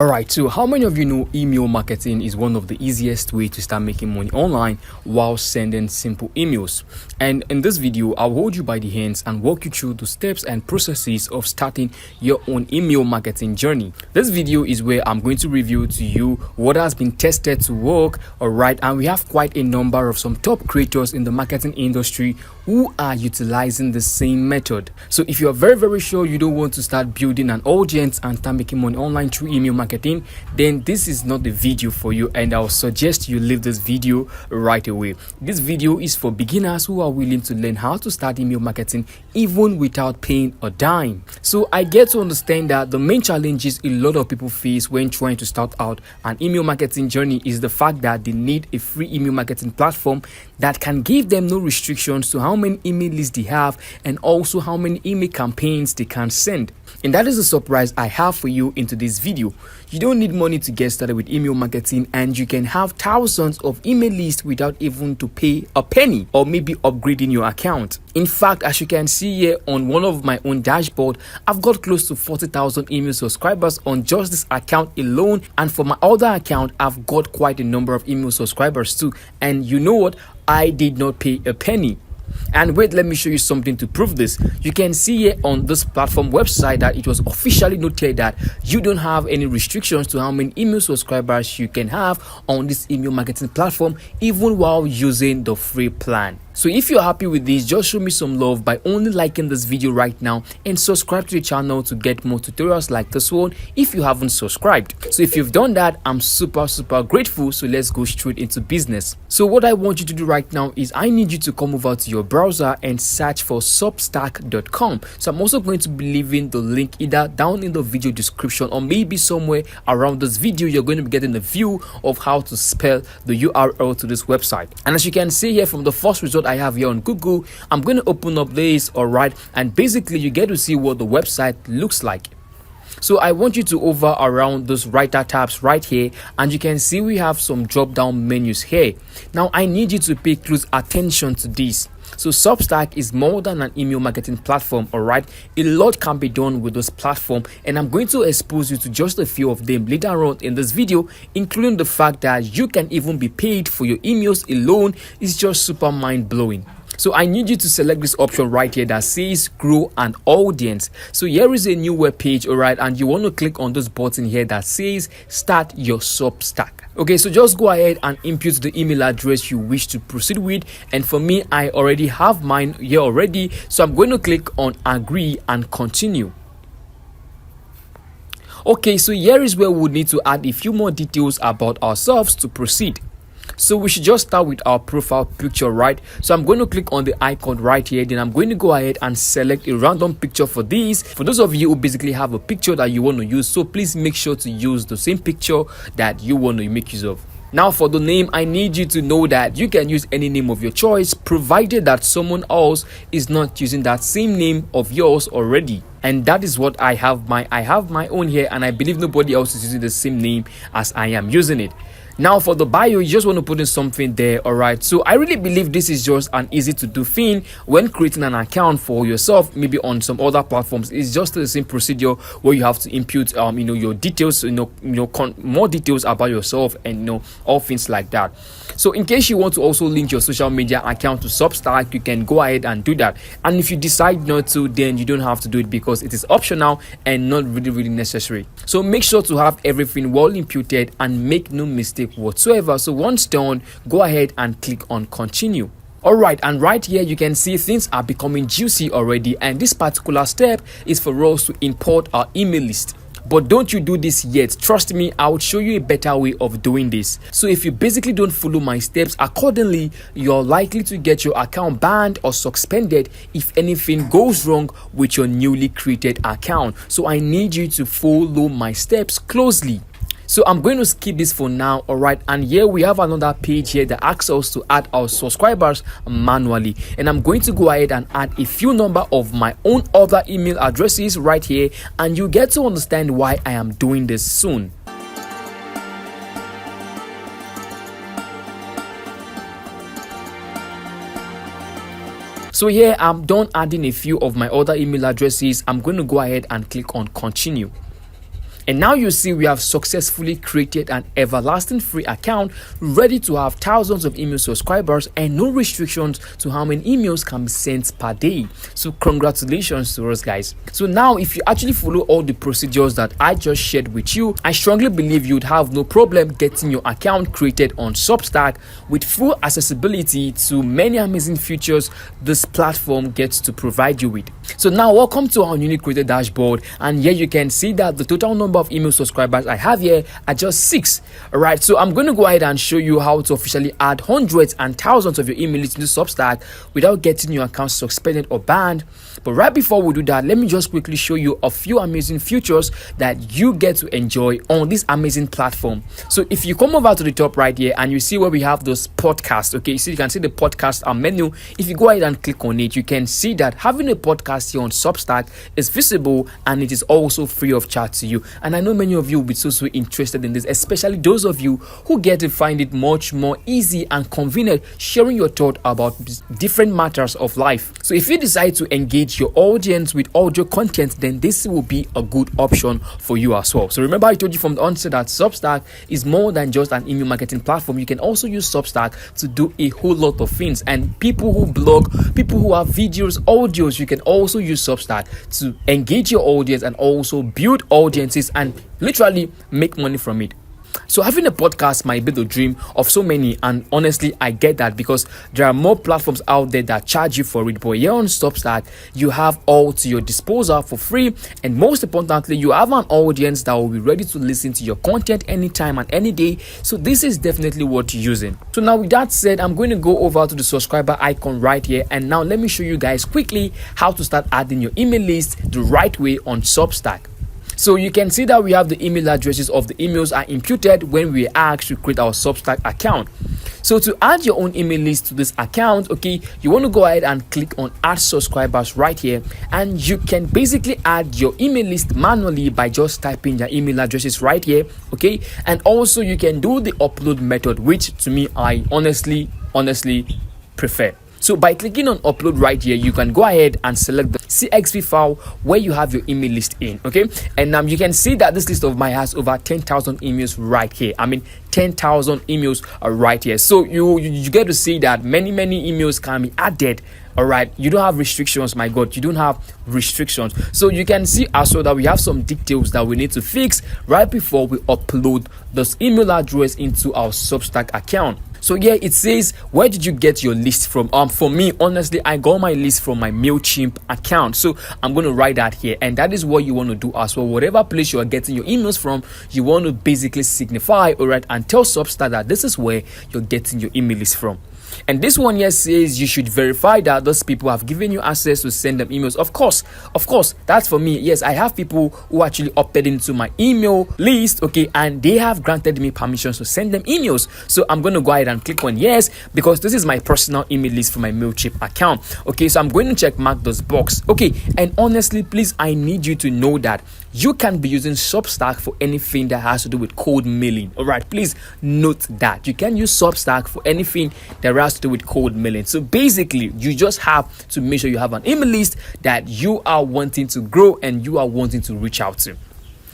Alright, so how many of you know email marketing is one of the easiest way to start making money online while sending simple emails? And in this video, I'll hold you by the hands and walk you through the steps and processes of starting your own email marketing journey. This video is where I'm going to review to you what has been tested to work, alright, and we have quite a number of some top creators in the marketing industry who are utilizing the same method. So if you're very sure you don't want to start building an audience and start making money online through email marketing, then this is not the video for you, and I'll suggest you leave this video right away. This video is for beginners who are willing to learn how to start email marketing even without paying a dime. So I get to understand that the main challenges a lot of people face when trying to start out an email marketing journey is the fact that they need a free email marketing platform that can give them no restrictions to how many email lists they have and also how many email campaigns they can send. And that is the surprise I have for you in today's video. You don't need money to get started with email marketing, and you can have thousands of email lists without even to pay a penny or maybe upgrading your account. In fact, as you can see here on one of my own dashboard, I've got close to 40,000 email subscribers on just this account alone, and for my other account, I've got quite a number of email subscribers too. And you know what? I did not pay a penny. And wait, let me show you something to prove this. You can see here on this platform website that it was officially noted that you don't have any restrictions to how many email subscribers you can have on this email marketing platform even while using the free plan. So if you're happy with this, just show me some love by only liking this video right now and subscribe to the channel to get more tutorials like this one if you haven't subscribed. So if you've done that, I'm super grateful. So let's go straight into business. So what I want you to do right now is I need you to come over to your browser and search for substack.com. So I'm also going to be leaving the link either down in the video description or maybe somewhere around this video. You're going to be getting a view of how to spell the URL to this website. And as you can see here from the first result I have here on Google, I'm going to open up this, alright, and basically you get to see what the website looks like. So I want you to hover around those writer tabs right here, and you can see we have some drop down menus here. Now I need you to pay close attention to this. So Substack is more than an email marketing platform, alright. A lot can be done with this platform, and I'm going to expose you to just a few of them later on in this video, including the fact that you can even be paid for your emails alone. It's just super mind-blowing. So I need you to select this option right here that says grow an audience. So here is a new web page, alright, and you want to click on this button here that says start your Substack. Okay, so just go ahead and input the email address you wish to proceed with, and for me I already have mine here already, so I'm going to click on agree and continue. Okay, so here is where we would need to add a few more details about ourselves to proceed. So we should just start with our profile picture, right? So I'm going to click on the icon right here. Then I'm going to go ahead and select a random picture for this. For those of you who basically have a picture that you want to use, so please make sure to use the same picture that you want to make use of. Now for the name, I need you to know that you can use any name of your choice, provided that someone else is not using that same name of yours already. And that is what I have my own here, and I believe nobody else is using the same name as I am using it. Now for the bio, you just want to put in something there, alright. So I really believe this is just an easy to do thing when creating an account for yourself, maybe on some other platforms. It's just the same procedure where you have to input your details, more details about yourself, and all things like that. So in case you want to also link your social media account to Substack, you can go ahead and do that. And if you decide not to, then you don't have to do it because it is optional and not really necessary. So make sure to have everything well imputed and make no mistake whatsoever. So once done, go ahead and click on continue. Alright, and right here you can see things are becoming juicy already, and this particular step is for us to import our email list. But don't you do this yet. Trust me, I will show you a better way of doing this. So if you basically don't follow my steps accordingly, you're likely to get your account banned or suspended if anything goes wrong with your newly created account. So I need you to follow my steps closely. So I'm going to skip this for now, alright, and here we have another page here that asks us to add our subscribers manually, and I'm going to go ahead and add a few number of my own other email addresses right here, and you get to understand why I am doing this soon. So here I'm done adding a few of my other email addresses. I'm going to go ahead and click on continue. And now you see we have successfully created an everlasting free account ready to have thousands of email subscribers and no restrictions to how many emails can be sent per day. So congratulations to us, guys. So now if you actually follow all the procedures that I just shared with you, I strongly believe you'd have no problem getting your account created on Substack with full accessibility to many amazing features this platform gets to provide you with. So now welcome to our newly created dashboard, and here you can see that the total number of email subscribers I have here are just 6. Alright, so I'm going to go ahead and show you how to officially add hundreds and thousands of your email lists into Substack without getting your account suspended or banned. But right before we do that, let me just quickly show you a few amazing features that you get to enjoy on this amazing platform. So if you come over to the top right here and you see where we have those podcasts, okay, so you can see the podcast menu. If you go ahead and click on it, you can see that having a podcast here on Substack is visible and it is also free of charge to you. And I know many of you will be so interested in this, especially those of you who get to find it much more easy and convenient sharing your thought about different matters of life. So if you decide to engage your audience with audio content, then this will be a good option for you as well. So remember, I told you from the onset that Substack is more than just an email marketing platform. You can also use Substack to do a whole lot of things, and people who blog, people who have videos, audios, you can also use Substack to engage your audience and also build audiences and literally make money from it. So having a podcast might be the dream of so many, and honestly I get that because there are more platforms out there that charge you for it, but here on Substack you have all to your disposal for free, and most importantly you have an audience that will be ready to listen to your content anytime and any day. So this is definitely worth using. So now with that said, I'm going to go over to the subscriber icon right here, and now let me show you guys quickly how to start adding your email list the right way on Substack. So you can see that we have the email addresses of the emails are imputed when we are asked to create our Substack account. So to add your own email list to this account, okay, you want to go ahead and click on add subscribers right here, and you can basically add your email list manually by just typing your email addresses right here, okay. And also you can do the upload method, which to me I honestly prefer. So by clicking on upload right here, you can go ahead and select the CSV file where you have your email list in, okay. And you can see that this list of mine has over 10,000 emails right here. I mean 10,000 emails are right here. So you get to see that many emails can be added. All right, you don't have restrictions. My God, you don't have restrictions. So you can see also that we have some details that we need to fix right before we upload this email address into our Substack account. So yeah, it says, where did you get your list from? For me, honestly, I got my list from my MailChimp account. So I'm going to write that here, and that is what you want to do as well. Whatever place you are getting your emails from, you want to basically signify, all right, and tell Substack that this is where you're getting your email list from. And this one here says you should verify that those people have given you access to send them emails. Of course, that's for me. Yes, I have people who actually opted into my email list, okay, and they have granted me permissions to send them emails. So I'm going to go ahead and click on yes, because this is my personal email list for my MailChimp account. Okay, so I'm going to check mark this box. Okay, and honestly, please, I need you to know that you can be using Substack for anything that has to do with cold mailing. All right, please note that you can use Substack for anything that has to do with cold mailing. So basically, you just have to make sure you have an email list that you are wanting to grow and you are wanting to reach out to.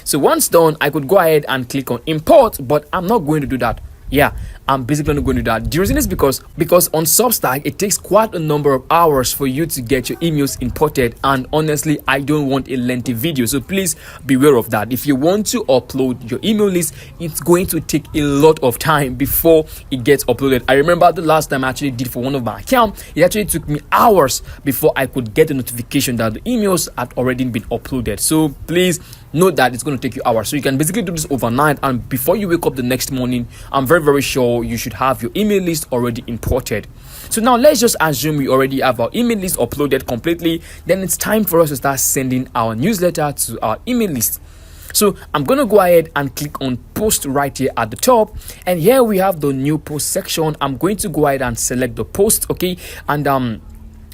So once done, I could go ahead and click on import, but I'm not going to do that. Yeah, I'm basically not going to do that. The reason is because on Substack it takes quite a number of hours for you to get your emails imported, and honestly I don't want a lengthy video, so please beware of that. If you want to upload your email list, it's going to take a lot of time before it gets uploaded. I remember the last time I actually did for one of my accounts, it actually took me hours before I could get a notification that the emails had already been uploaded. So please note that it's going to take you hours. So you can basically do this overnight, and before you wake up the next morning, I'm very sure you should have your email list already imported. So now let's just assume we already have our email list uploaded completely. Then it's time for us to start sending our newsletter to our email list. So I'm going to go ahead and click on post right here at the top, and here we have the new post section. I'm going to go ahead and select the post, okay, and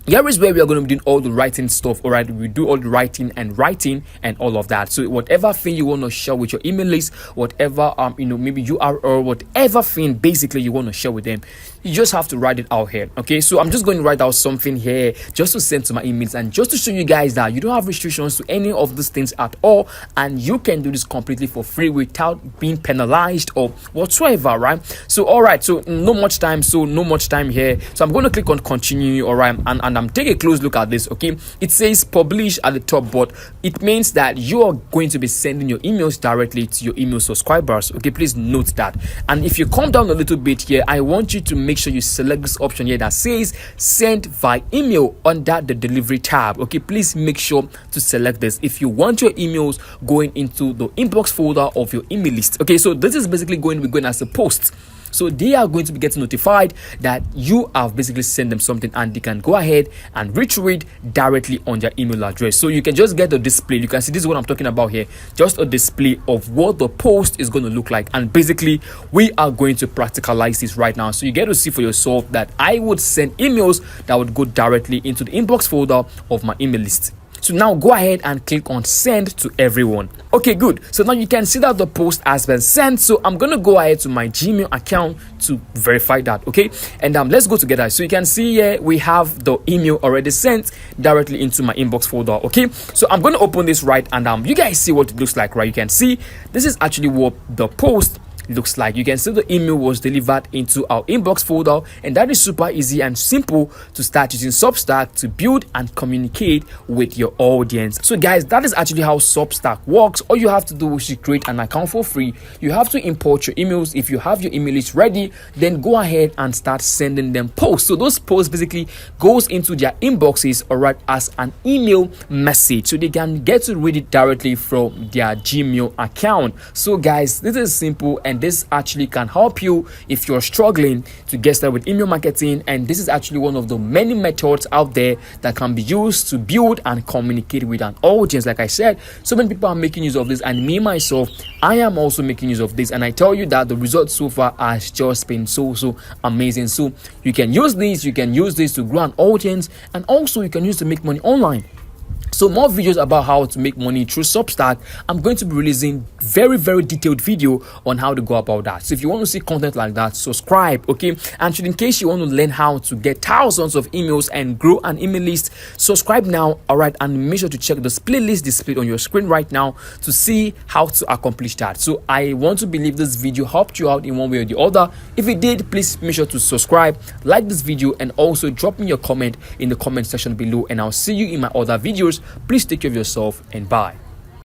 here is where we are going to be doing all the writing stuff. All right, we do all the writing and all of that. So whatever thing you want to share with your email list, whatever maybe URL, whatever thing basically you want to share with them, you just have to write it out here. Okay, so I'm just going to write out something here just to send to my emails, and just to show you guys that you don't have restrictions to any of these things at all, and you can do this completely for free without being penalized or whatsoever, right? So all right, so no much time here, so I'm going to click on continue. All right, and I'm taking a close look at this. Okay, it says publish at the top, but it means that you are going to be sending your emails directly to your email subscribers. Okay, please note that. And if you come down a little bit here, I want you to make sure you select this option here that says send via email under the delivery tab. Okay, please make sure to select this if you want your emails going into the inbox folder of your email list. Okay, so this is basically going to be going as a post. So they are going to be getting notified that you have basically sent them something, and they can go ahead and retrieve directly on their email address. So you can just get a display. You can see this is what I'm talking about here, just a display of what the post is going to look like. And basically we are going to practicalize this right now, so you get to see for yourself that I would send emails that would go directly into the inbox folder of my email list. So now go ahead and click on send to everyone. Okay, good. So now you can see that the post has been sent. So I'm going to go ahead to my Gmail account to verify that. Okay, and let's go together. So you can see here we have the email already sent directly into my inbox folder. Okay, so I'm going to open this, right, and you guys see what it looks like, right? You can see this is actually what the post looks like. You can see the email was delivered into our inbox folder, and that is super easy and simple to start using Substack to build and communicate with your audience. So guys, that is actually how Substack works. All you have to do is to create an account for free. You have to import your emails. If you have your email list ready, then go ahead and start sending them posts. So those posts basically goes into their inboxes, all right, as an email message, so they can get to read it directly from their Gmail account. So guys, this is simple, and this actually can help you if you're struggling to get started with email marketing. And this is actually one of the many methods out there that can be used to build and communicate with an audience. Like I said, so many people are making use of this, and me myself, I am also making use of this, and I tell you that the results so far has just been so amazing. So you can use this to grow an audience, and also you can use to make money online. So more videos about how to make money through Substack. I'm going to be releasing very detailed video on how to go about that. So if you want to see content like that, subscribe. Okay, and in case you want to learn how to get thousands of emails and grow an email list, subscribe now. All right, and make sure to check this playlist displayed on your screen right now to see how to accomplish that. So I want to believe this video helped you out in one way or the other. If it did, please make sure to subscribe, like this video, and also drop me your comment in the comment section below, and I'll see you in my other videos. Please take care of yourself, and bye.